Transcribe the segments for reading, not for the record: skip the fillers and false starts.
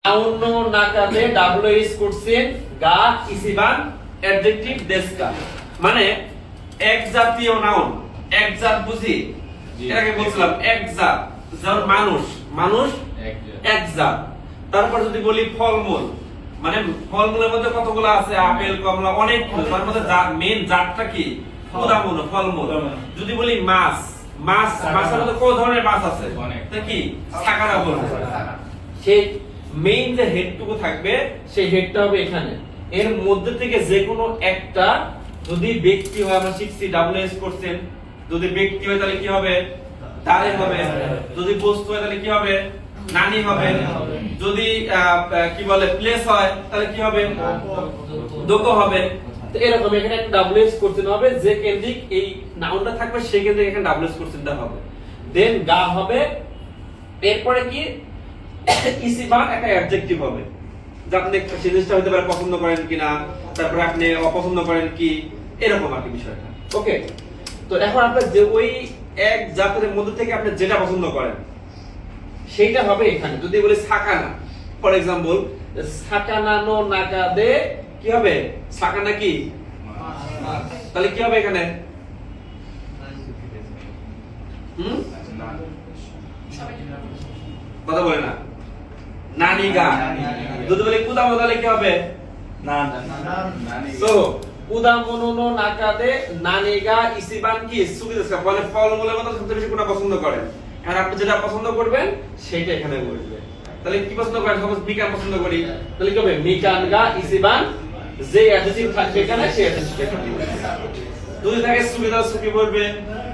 noun নাকাদে WS করছেন গা ইসিবান adjective দেশকা মানে এক জাতীয় নাউন এক জাত বুঝি এটাকে বলছিলাম এক জাত যেমন মানুষ মানুষ এক জাত তারপর যদি বলি ফলমূল মানে ফলমূলের মধ্যে কতগুলো আছে আপেল কমলা অনেক তার মধ্যে মেইন জাতটা কি উদামূল ফলমূল যদি বলি মাছ মাছ মাছের মধ্যে কত ধরনের মাছ আছে তা কি সাকারা বলবো সেই মেইন যে হেডটুকু থাকবে সেই হেডটা হবে এখানে এর মধ্যে থেকে যে কোনো একটা যদি ব্যক্তি হয় আমরা শিখছি ডাব্লিউএস করছেন যদি ব্যক্তি হয় তাহলে কি হবে তারে হবে যদি বস্তু হয় তাহলে কি হবে নানি হবে যদি কি বলে প্লেস হয় তাহলে কি হবে দোক হবে তো এরকম এখানে একটা ডাব্লিউএস করছেন হবে যে কেন্দ্রিক এই নাউনটা থাকবে সেই কেন্দ্রিক এখানে ডাব্লিউএস করছেনটা হবে দেন গা হবে এরপরে কি ইসিবান একটা অ্যাডজেক্টিভ হবে যা আপনি সেই জিনিসটা হতে পারে পছন্দ করেন কিনা তারপর আপনি অপছন্দ করেন কি এরকম আর কি বিষয়টা ওকে তো এখন আপনি যে ওই এক জাতের মধ্যে থেকে আপনি যেটা পছন্দ করেন সেইটা হবে এখানে যদি বলি সাকানা ফর এক্সাম্পল সাকানা নো নাকাদে কি হবে সাকানা কি তাহলে কি হবে এখানে কথা বলে না নানিগা যদি বলি কুদামো তাহলে কি হবে না সো কুদামোনো নো নাকাদে নানিগা ইসিবান কি সুবিদেসকা বলে ফলমূলের মধ্যে সবচেয়ে বেশি কোনটা পছন্দ করেন আর আপনি যেটা পছন্দ করবেন সেটা এখানে বলবে তাহলে কি পছন্দ করেন সাপোজ মিকান পছন্দ করি তাহলে কি হবে মিকানগা ইসিবান যে অ্যাডজেক্টিভ থাকবে এখানে সেই অ্যাডজেক্টিভ এখানে যদি থাকে সুবিধা সুকি বলবে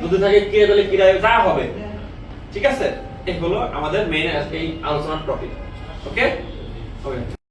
যদি থাকে কে তাহলে কি যা হবে ঠিক আছে এই হলো আমাদের মেইন এই আলোচনার টপিক ওকে ওকে